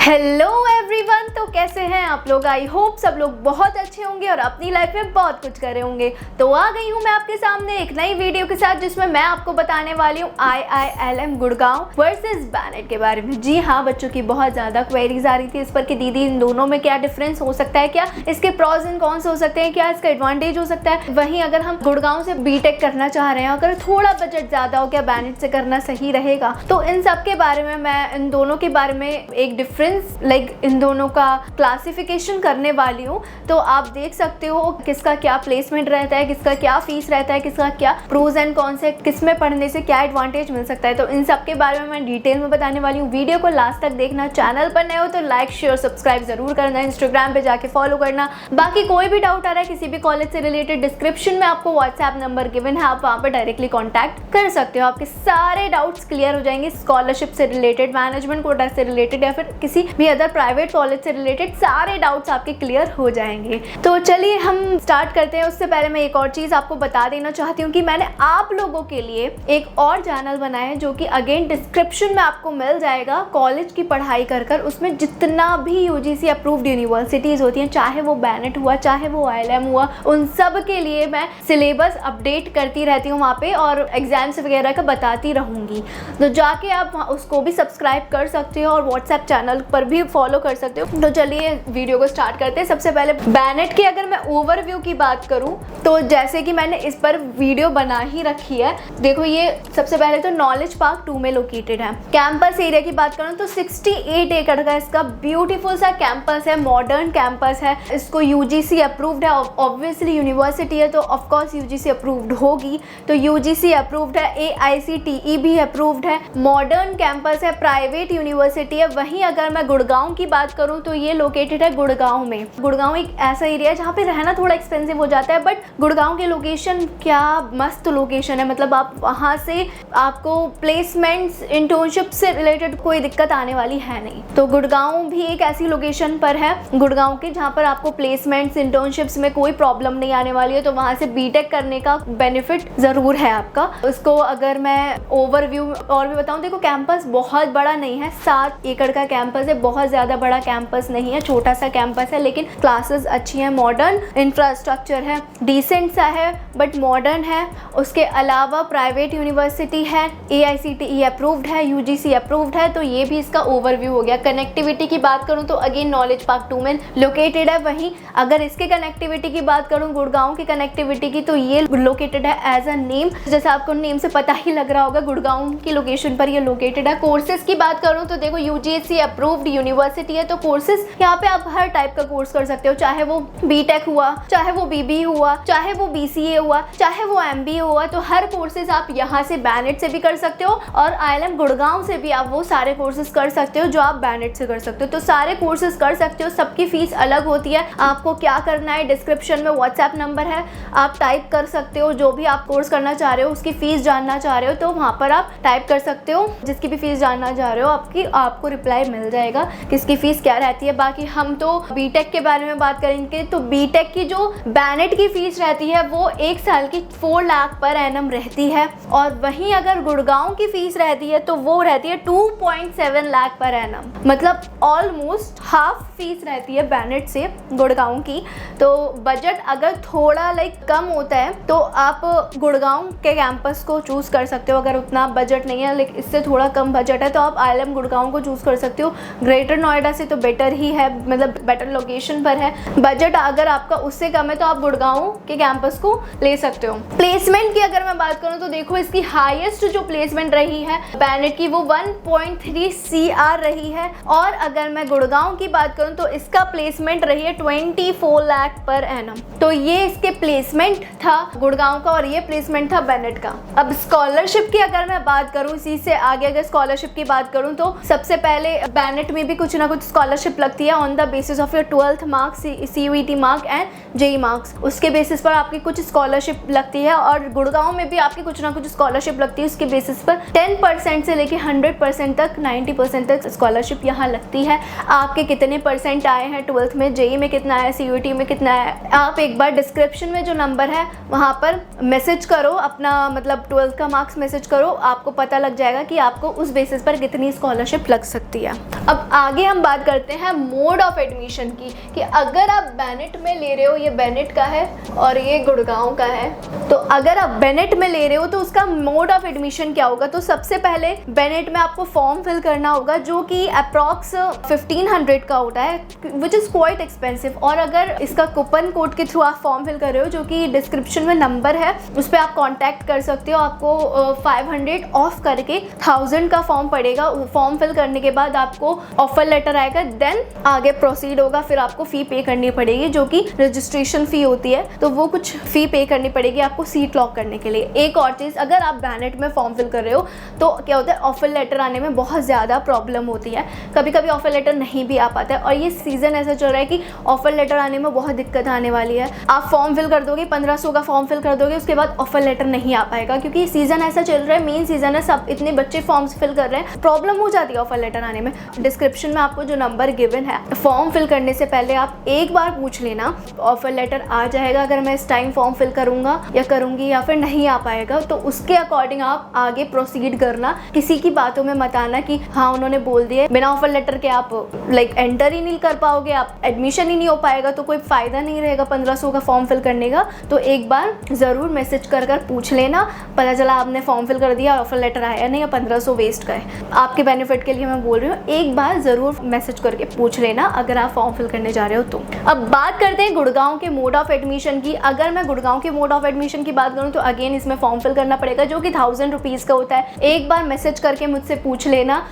Hello everyone, तो कैसे हैं आप लोग। आई होप सब लोग बहुत अच्छे होंगे और अपनी लाइफ में बहुत कुछ कर रहे होंगे। तो आ गई हूँ मैं आपके सामने एक नई वीडियो के साथ, जिसमें मैं आपको बताने वाली हूँ IILM गुड़गांव वर्सेस बैनेट के बारे में। जी हाँ बच्चों, की बहुत ज़्यादा क्वेरीज आ रही थी इस पर कि दीदी इन दोनों में क्या डिफरेंस हो सकता है, क्या इसके प्रॉज एंड कॉन्स हो सकते हैं, क्या इसका एडवांटेज हो सकता है। वहीं अगर हम गुड़गांव से बीटेक करना चाह रहे हैं, अगर थोड़ा बजट ज़्यादा हो, क्या बैनेट से करना सही रहेगा। तो इन सब के बारे में मैं इन दोनों के बारे में एक डिफरेंस इन दोनों का क्लासिफिकेशन करने वाली हूँ। तो आप देख सकते हो किसका क्या प्लेसमेंट रहता है, किसका क्या फीस रहता है, किसका क्या प्रोज एंड कॉन्स है, किस में पढ़ने से क्या एडवांटेज मिल सकता है। तो इन सब के बारे में मैं डिटेल में बताने वाली हूँ। वीडियो को लास्ट तक देखना। चैनल पर नए हो तो लाइक शेयर सब्सक्राइब जरूर करना। इंस्टाग्राम पे जाके फॉलो करना। बाकी कोई भी डाउट आ रहा है किसी भी कॉलेज से रिलेटेड, डिस्क्रिप्शन में आपको व्हाट्सएप नंबर गिवन है, आप वहाँ पर डायरेक्टली कॉन्टैक्ट कर सकते हो। आपके सारे डाउट्स क्लियर हो जाएंगे। स्कॉलरशिप से रिलेटेड, मैनेजमेंट कोटा से रिलेटेड या फिर किसी भी अदर प्राइवेट कॉलेज से रिलेटेड सारे डाउट्स आपके क्लियर हो जाएंगे। तो चलिए हम स्टार्ट करते हैं। उससे पहले मैं एक और चीज़ आपको बता देना चाहती हूँ कि मैंने आप लोगों के लिए एक और चैनल बनाया है, जो कि अगेन डिस्क्रिप्शन में आपको मिल जाएगा। कॉलेज की पढ़ाई कर उसमें जितना भी UGC अप्रूव्ड यूनिवर्सिटीज़ होती हैं, चाहे वो बैनेट हुआ, चाहे वो IILM हुआ, उन सब के लिए मैं सिलेबस अपडेट करती रहती हूँ वहाँ पे और एग्जाम्स वगैरह का बताती रहूँगी। तो जाके आप उसको भी सब्सक्राइब कर सकते हो और व्हाट्सएप चैनल पर भी फॉलो कर सकते हो। तो चलिए वीडियो को स्टार्ट करते हैं। सबसे पहले बैनेट की अगर मैं ओवरव्यू की बात करूं, तो जैसे कि मैंने इस पर वीडियो बना ही रखी है। देखो ये सबसे पहले तो नॉलेज पार्क 2 में लोकेटेड है। कैंपस एरिया की बात करूं तो 68 एकड़ का इसका ब्यूटीफुल सा कैंपस है, मॉडर्न कैंपस है। इसको UGC अप्रूव्ड है। ऑब्वियसली यूनिवर्सिटी है तो ऑफकोर्स UGC अप्रूव्ड होगी। तो UGC अप्रूव्ड है, AICTE भी अप्रूव्ड है। मॉडर्न कैंपस है, प्राइवेट यूनिवर्सिटी है। वहीं अगर मैं गुड़गांव की बात करूं तो ये लोकेटेड है गुड़गांव में। गुड़गांव एक ऐसा एरिया है जहाँ पे रहना थोड़ा एक्सपेंसिव हो जाता है, बट गुड़गांव के लोकेशन क्या मस्त लोकेशन है। मतलब आप वहाँ से आपको प्लेसमेंट्स, इंटर्नशिप से रिलेटेड कोई दिक्कत आने वाली है नहीं। तो गुड़गांव भी एक ऐसी लोकेशन पर है गुड़गांव के जहाँ पर आपको प्लेसमेंट्स, इंटर्नशिप्स में कोई प्रॉब्लम नहीं आने वाली है। तो वहाँ से बीटेक करने का बेनिफिट ज़रूर है आपका। उसको अगर मैं ओवरव्यू और भी बताऊँ, देखो कैंपस बहुत बड़ा नहीं है, 7 एकड़ का कैंपस है। बहुत ज़्यादा बड़ा कैंपस नहीं है, छोटा सा कैंपस है, लेकिन क्लासेस अच्छी हैं, मॉडर्न इंफ्रास्ट्रक्चर है, डिसेंट सा है बट मॉडर्न है। उसके अलावा प्राइवेट यूनिवर्सिटी है, AICTE अप्रूव्ड है, UGC अप्रूव्ड है। तो ये भी इसका ओवरव्यू हो गया। कनेक्टिविटी की बात करूँ तो अगेन नॉलेज पार्क 2 में लोकेटेड है। वहीं अगर इसके कनेक्टिविटी की बात करूँ, गुड़गांव की कनेक्टिविटी की, तो ये लोकेटेड है एज अ नेम, जैसे आपको नेम से पता ही लग रहा होगा, गुड़गांव की लोकेशन पर ये लोकेटेड है। कोर्सेज की बात करूँ तो देखो UGC अप्रूव्ड यूनिवर्सिटी है, तो कोर्सेज यहाँ पे आप हर टाइप का कोर्स कर सकते हो, चाहे वो बीटेक हुआ, चाहे वो BBA हुआ, चाहे वो BCA हुआ, चाहे वो MBA हुआ। तो हर कोर्सेज आप यहाँ से बैनेट से भी कर सकते हो और IILM गुड़गांव से भी आप वो सारे कोर्सेज कर सकते हो जो आप बैनेट से कर सकते हो। तो सारे कोर्सेज कर सकते हो, सबकी फीस अलग होती है। आपको क्या करना है, डिस्क्रिप्शन में व्हाट्सएप नंबर है, आप टाइप कर सकते हो। जो भी आप कोर्स करना चाह रहे हो, उसकी फीस जानना चाह रहे हो, तो वहाँ पर आप टाइप कर सकते हो। जिसकी भी फीस जानना चाह रहे हो आपको रिप्लाई मिल जाएगा किसकी फीस क्या रहती है। बाकी हम तो बीटेक के बारे में बात करेंगे। तो बीटेक की जो बैनेट की फीस रहती है वो 1 साल की 4 लाख पर एनम रहती है, और वहीं अगर गुड़गांव की फीस रहती है तो वो रहती है 2.7 लाख पर एनम। मतलब ऑलमोस्ट हाफ फीस रहती है बैनेट से गुड़गांव की। तो बजट अगर थोड़ा कम होता है तो आप गुड़गांव के कैंपस को चूज़ कर सकते हो। अगर उतना बजट नहीं है, लेकिन इससे थोड़ा कम बजट है, तो आप IILM गुड़गांव को चूज़ कर सकते हो। ग्रेटर नोएडा से तो बेटर ही है, मतलब बेटर लोकेशन पर है। बजट अगर आपका उससे कम है तो आप गुड़गांव के कैंपस को ले सकते हो। प्लेसमेंट की अगर मैं बात करूं तो देखो इसकी हाईएस्ट जो प्लेसमेंट रही है बैनेट की वो 1.3 CR रही है, और अगर मैं गुड़गांव की बात करूं तो इसका प्लेसमेंट रही है 24 लाख पर एनम। तो ये इसके प्लेसमेंट था गुड़गांव का और ये प्लेसमेंट था बैनेट का। अब स्कॉलरशिप की अगर मैं बात करूं, इसी से आगे अगर स्कॉलरशिप की बात करूं तो सबसे पहले बैनेट में भी कुछ ना कुछ स्कॉलरशिप लगती लगती है on the basis of your 12th marks, CUET mark and JEE marks. उसके बेसिस पर आपकी कुछ स्कॉलरशिप लगती है और गुड़गांव में भी आपकी कुछ ना कुछ स्कॉलरशिप लगती है। उसके बेसिस पर 10% से लेके 100% तक, 90% तक स्कॉलरशिप यहाँ लगती है। आपके कितने परसेंट आए हैं 12th में, JEE में कितना है, CUET में कितना है, आप एक बार डिस्क्रिप्शन में जो नंबर है वहाँ पर मैसेज करो अपना, मतलब 12th का मार्क्स मैसेज करो, आपको पता लग जाएगा कि आपको उस बेसिस पर कितनी स्कॉलरशिप लग सकती है। अब आगे हम बात करते हैं मोड ऑफ एडमिशन की, कि अगर आप बेनेट में ले रहे हो, ये बेनेट का है और ये गुड़गांव का है, तो अगर आप बेनेट में ले रहे हो तो उसका मोड ऑफ एडमिशन क्या होगा। तो सबसे पहले बेनेट में आपको फॉर्म फिल करना होगा जो कि अप्रॉक्स 1500 का होता है, विच इज़ क्वाइट एक्सपेंसिव। और अगर इसका कूपन कोड के थ्रू आप फॉर्म फिल कर रहे हो, जो कि डिस्क्रिप्शन में नंबर है उस पर आप कॉन्टैक्ट कर सकते हो, आपको 500 ऑफ करके 1000 का फॉर्म पड़ेगा। फॉर्म फिल करने के बाद आपको ऑफर लेटर आएगा, देन आगे प्रोसीड होगा, फिर आपको फ़ी पे करनी पड़ेगी जो कि रजिस्ट्रेशन फ़ी होती है, तो वो कुछ फ़ी पे करनी पड़ेगी आपको सीट लॉक करने के लिए। एक और चीज़, अगर आप बेनेट में फॉर्म फिल कर रहे हो तो क्या होता है, ऑफर लेटर आने में बहुत ज़्यादा प्रॉब्लम होती है, कभी कभी ऑफर लेटर नहीं भी आ पाता है। और ये सीज़न ऐसा चल रहा है कि ऑफर लेटर आने में बहुत दिक्कत आने वाली है। आप फॉर्म फिल कर दोगे, 1500 का फॉर्म फिल कर दोगे, उसके बाद ऑफर लेटर नहीं आ पाएगा, क्योंकि सीज़न ऐसा चल रहा है, मेन सीज़न है, सब इतने बच्चे फॉर्म्स फिल कर रहे हैं, प्रॉब्लम हो जाती है ऑफर लेटर आने में। डिस्क्रिप्शन में आपको जो नंबर गिवन है, फॉर्म फिल करने से पहले आप एक बार पूछ लेना ऑफर लेटर आ जाएगा अगर मैं इस टाइम फॉर्म फिल करूँगा या करूँगी, या फिर नहीं आ पाएगा, तो उसके अकॉर्डिंग आप आगे प्रोसीड करना। किसी की बातों में मत आना कि हाँ उन्होंने बोल दिया, बिना ऑफर लेटर के आप एंटर ही नहीं कर पाओगे, आप एडमिशन ही नहीं हो पाएगा, तो कोई फ़ायदा नहीं रहेगा 1500 का फॉर्म फिल करने का। तो एक बार ज़रूर मैसेज कर पूछ लेना, पता चला आपने फॉर्म फिल कर दिया, ऑफर लेटर आया नहीं, या 1500 वेस्ट का है। आपके बेनिफिट के लिए मैं बोल रही हूँ, एक बार ज़रूर मैसेज करके पूछ लेना अगर आप फॉर्म फिल करने जा रहे हो तो। अब बात करते हैं गुड़गांव के मोड ऑफ एडमिशन की। अगर मैं गुड़गांव के मोड ऑफ एडमिशन की बात करूँ तो अगेन इसमें फॉर्म फिल करना पड़ेगा जो कि 1000 रुपीज़ का होता है। एक बार मैसेज करके मुझसे पूछ लेना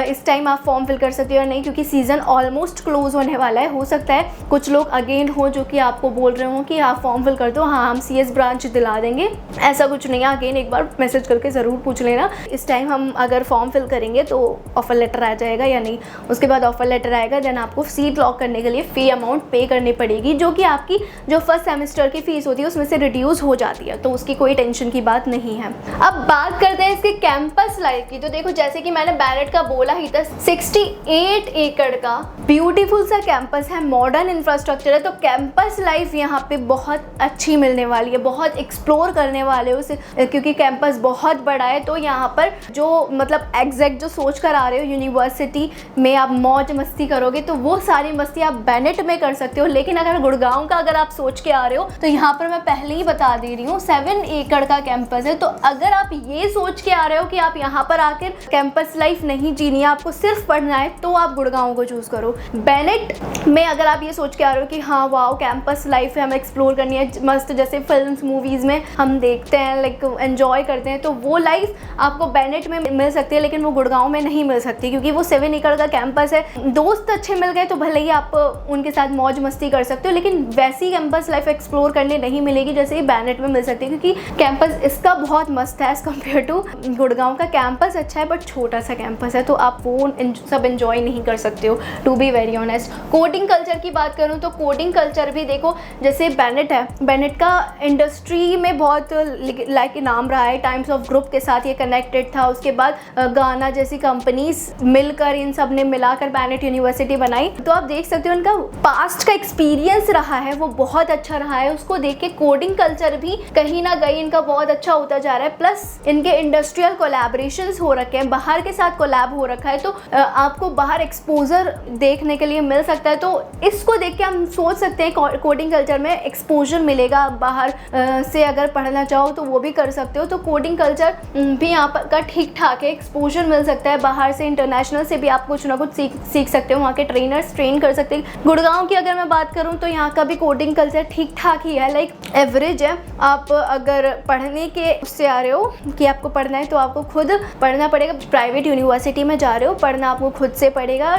इस टाइम आप फॉर्म फिल कर सकते हो या नहीं, क्योंकि सीज़न ऑलमोस्ट क्लोज होने वाला है। हो सकता है कुछ लोग अगेन हो जो कि आपको बोल रहे हो कि आप फॉर्म फिल कर दो, हाँ हम CS ब्रांच दिला देंगे, ऐसा कुछ नहीं है। अगेन एक बार मैसेज करके ज़रूर पूछ लेना इस टाइम हम अगर फॉर्म फिल करेंगे तो ऑफर लेटर आ जाएगा या नहीं। उसके बाद ऑफर लेटर आएगा, देन आपको सीट लॉक करने के लिए फ़ी अमाउंट पे करनी पड़ेगी, जो कि आपकी जो फर्स्ट सेमेस्टर की फ़ीस होती है उसमें से रिड्यूस हो जाती है, तो उसकी कोई टेंशन की बात नहीं है। अब बात करते हैं इसके कैंपस लाइफ की। तो देखो जैसे कि मैंने बेनेट का बोला ही था, 68 एकड़ का ब्यूटीफुल सा कैंपस है, मॉडर्न इंफ्रास्ट्रक्चर है, तो कैंपस लाइफ यहाँ पे बहुत अच्छी मिलने वाली है, बहुत एक्सप्लोर करने वाले हो उसे, क्योंकि कैंपस बहुत बड़ा है। तो यहाँ पर जो मतलब एग्जैक्ट जो सोच कर आ रहे हो यूनिवर्सिटी में आप मौज मस्ती करोगे, तो वो सारी मस्ती आप बेनेट में कर सकते हो। लेकिन अगर गुड़गांव का अगर आप सोच के आ रहे हो तो यहाँ पर मैं पहले ही बता दे रही हूँ 7 एकड़ का कैंपस है। तो अगर आप ये सोच के आ रहे हो कि आप यहाँ पर आकर कैंपस लाइफ नहीं जीनी है, आपको सिर्फ पढ़ना है, तो आप गुड़गांव को चूज करो। बेनेट में अगर आप ये सोच के आ रहे हो कि हाँ वाओ कैंपस लाइफ है, हमें एक्सप्लोर करनी है मस्त, जैसे फिल्म्स मूवीज में हम देखते हैं, लाइक एंजॉय करते हैं, तो वो लाइफ आपको बेनेट में मिल सकती है, लेकिन वो गुड़गांव में नहीं मिल सकती, क्योंकि वो 7 एकड़ का कैंपस है। दोस्त अच्छे मिल गए तो भले ही आप उनके साथ मौज मस्ती कर सकते हो, लेकिन वैसी कैंपस लाइफ एक्सप्लोर करने नहीं मिलेगी जैसे ही बेनेट में मिल सकती है, क्योंकि कैंपस इसका बहुत मस्त है एज कम्पेयर टू गुड़गांव का। कैंपस अच्छा है बट छोटा सा कैंपस है, तो आप वो सब एंजॉय नहीं कर सकते हो, to be very honest. Coding culture की बात करूँ तो कोडिंग कल्चर भी देखो, जैसे बेनेट है, बेनेट का इंडस्ट्री में बहुत लाइक नाम रहा है, टाइम्स ऑफ ग्रुप के साथ ये कनेक्टेड था। उसके बाद गाना जैसी कंपनीज मिलकर इन सब ने मिलाकर बेनेट यूनिवर्सिटी बनाई। तो आप देख सकते हो उनका पास्ट का एक्सपीरियंस रहा है वो बहुत अच्छा रहा है, उसको देख के कोडिंग कल्चर भी कहीं ना कहीं इनका बहुत अच्छा होता जा रहा है। प्लस इनके इंडस्ट्रियल कोलैबोरेशंस हो रखे हैं, बाहर के साथ कोलैब हो रखा है, तो आपको बाहर एक्सपोजर देखने के लिए मिल सकता है। तो इसको देख के हम सोच सकते हैं कोडिंग कल्चर में एक्सपोजर मिलेगा, बाहर से अगर पढ़ना चाहो तो वो भी कर सकते हो। तो कोडिंग कल्चर भी यहाँ पर का ठीक ठाक है, एक्सपोजर मिल सकता है, बाहर से इंटरनेशनल से भी आप कुछ ना कुछ सीख सकते हो, वहाँ के ट्रेनर्स ट्रेन कर सकते हैं। गुड़गांव की अगर मैं बात करूँ तो यहाँ का भी कोडिंग कल्चर ठीक ठाक ही है, लाइक एवरेज है। आप अगर पढ़ने के उससे आ रहे हो कि आपको पढ़ना है तो आपको खुद पढ़ना पड़ेगा। प्राइवेट यूनिवर्सिटी में जा रहे हो, पढ़ना आपको खुद से पड़ेगा।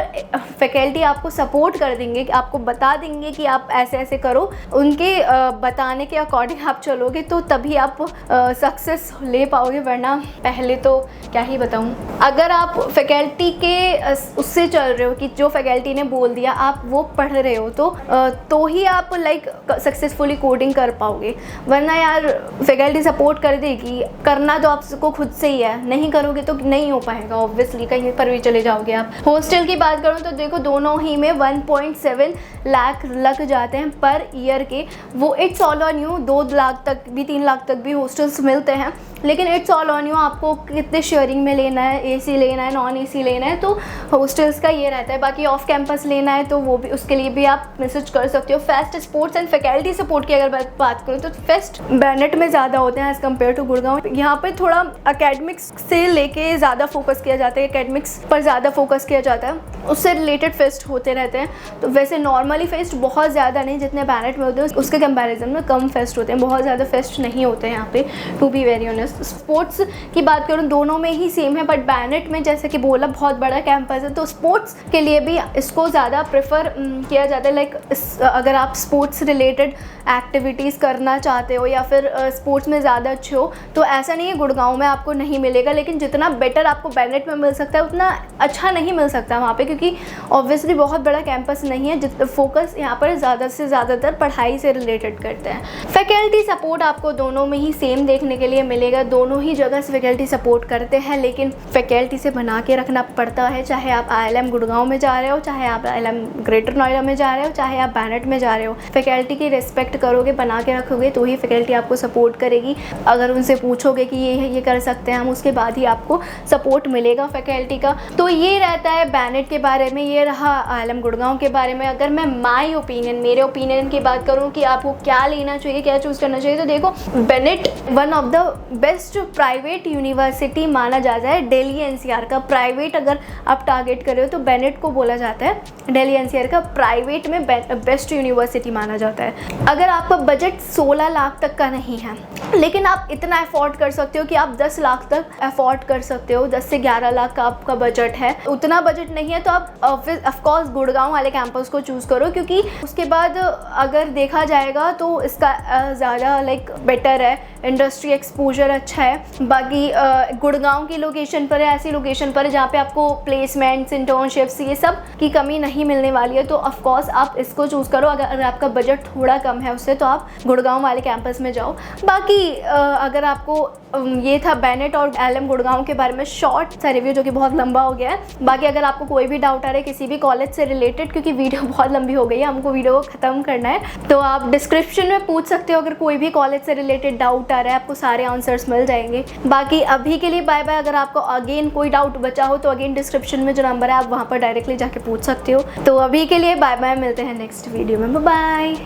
फैकल्टी आपको सपोर्ट कर देंगे, आपको बता देंगे कि आप ऐसे ऐसे करो। उनके बताने के अकॉर्डिंग आप चलोगे तो तभी आप सक्सेस ले पाओगे, वरना पहले तो क्या ही बताऊँ। अगर आप फैकल्टी के उससे चल रहे हो कि जो फैकल्टी ने बोल दिया आप वो पढ़ रहे हो तो ही आप लाइक सक्सेसफुली कोडिंग कर पाओगे, वरना यार फैकल्टी सपोर्ट कर देगी, करना तो आपको खुद से ही है, नहीं करोगे तो नहीं हो पाएगा। ऑब्वियसली कहीं पर भी चले जाओगे आप। हॉस्टल की बात करूँ तो देखो दोनों ही में 1.7 लाख लग जाते हैं पर ईयर के। वो it's all on you, 2 lakh तक भी 3 लाख तक भी हॉस्टल्स मिलते हैं, लेकिन इट्स ऑल ऑन यू आपको कितने शेयरिंग में लेना है, एसी लेना है, नॉन एसी लेना है, तो हॉस्टल्स का ये रहता है। बाकी ऑफ कैंपस लेना है तो वो भी, उसके लिए भी आप मैसेज कर सकते हो। Fest, sports and faculty support की अगर बात करूँ तो फेस्ट बेनेट में ज़्यादा होते हैं एज़ कम्पेयर टू गुड़गांव। यहाँ पे थोड़ा अकेडमिक्स से लेके ज़्यादा फोकस किया जाता है, एकेडमिक्स पर ज़्यादा फोकस किया जाता है, उससे रिलेटेड फेस्ट होते रहते हैं। तो वैसे नॉर्मली फेस्ट बहुत ज़्यादा नहीं, जितने बेनेट में होते हैं उसके कंपैरिजन में कम फेस्ट होते हैं, बहुत ज़्यादा फेस्ट नहीं होते हैं यहाँ पे, to be very honest. Sports की बात करूँ दोनों में ही सेम है, बट बेनेट में जैसे कि बोला बहुत बड़ा कैंपस है तो स्पोर्ट्स के लिए भी इसको ज़्यादा प्रेफर किया जाता है। लाइक अगर आप स्पोर्ट्स रिलेटेड एक्टिविटीज़ करना चाहते हो या फिर स्पोर्ट्स में ज़्यादा अच्छे हो तो ऐसा नहीं है गुड़गांव में आपको नहीं मिलेगा, लेकिन जितना बेटर आपको बेनेट में मिल सकता है उतना अच्छा नहीं मिल सकता वहाँ पे, क्योंकि ऑब्वियसली बहुत बड़ा कैंपस नहीं है। फोकस यहाँ पर ज़्यादा से ज़्यादातर पढ़ाई से रिलेटेड करते हैं। फैकल्टी सपोर्ट आपको दोनों में ही सेम देखने के लिए मिलेगा, दोनों ही जगह से फैकल्टी सपोर्ट करते हैं, लेकिन फैकल्टी से बना के रखना पड़ता है। चाहे आप IIM गुड़गांव में जा रहे हो, चाहे आप IIM ग्रेटर नोएडा में जा रहे हो, चाहे आप बेनेट में जा रहे हो, फैकल्टी की रिस्पेक्ट करोगे, बना के रखोगे तो ही फैकल्टी आपको सपोर्ट करेगी। अगर उनसे पूछोगे कि ये कर सकते हैं हम, उसके बाद ही आपको सपोर्ट मिलेगा फैकल्टी का। तो ये रहता है बेनेट के बारे में, ये रहा IIM गुड़गांव के बारे में। अगर मैं माय ओपिनियन, मेरे ओपिनियन की बात करूँ कि आपको क्या लेना चाहिए, क्या चूज़ करना चाहिए, तो देखो Bennett one of the best private university माना जाता है दिल्ली NCR का। प्राइवेट अगर आप टारगेट कर रहे हो तो बेनेट को बोला जाता है दिल्ली NCR का प्राइवेट में बेस्ट यूनिवर्सिटी माना जाता है। अगर आपका बजट 16 लाख तक का नहीं है, लेकिन आप इतना अफोर्ड कर सकते हो कि आप 10 लाख तक अफोर्ड कर सकते हो, 10 से 11 लाख का आपका बजट है, उतना बजट नहीं है तो आप ऑफकोर्स गुड़गांव वाले कैंपस को चूज़ करो, क्योंकि उसके बाद अगर देखा जाएगा तो इसका ज़्यादा लाइक बेटर है, इंडस्ट्री एक्सपोजर अच्छा है। बाकी गुड़गांव की लोकेशन पर है, ऐसी लोकेशन पर है जहाँ पे आपको प्लेसमेंट्स, इंटर्नशिप्स ये सब की कमी नहीं मिलने वाली है, तो ऑफकोर्स आप इसको चूज़ करो। अगर आपका बजट थोड़ा कम है उससे तो आप गुड़गांव वाले कैंपस में जाओ। बाकी अगर आपको ये था बेनेट और IIM गुड़गांव के बारे में शॉर्ट सा रिव्यू जो कि बहुत लंबा हो गया है। बाकी अगर आपको कोई भी डाउट आ रहा है किसी भी कॉलेज से रिलेटेड, क्योंकि वीडियो बहुत लंबी हो गई है, हमको वीडियो को ख़त्म करना है, तो आप डिस्क्रिप्शन में पूछ सकते हो। अगर कोई भी कॉलेज से रिलेटेड डाउट आ रहा है आपको सारे आंसर्स मिल जाएंगे। बाकी अभी के लिए बाय बाय। अगर आपको अगेन कोई डाउट बचा हो तो अगेन डिस्क्रिप्शन में जो नंबर है आप वहाँ पर डायरेक्टली जाके पूछ सकते हो। तो अभी के लिए बाय बाय, मिलते हैं नेक्स्ट वीडियो में, बाय बाय।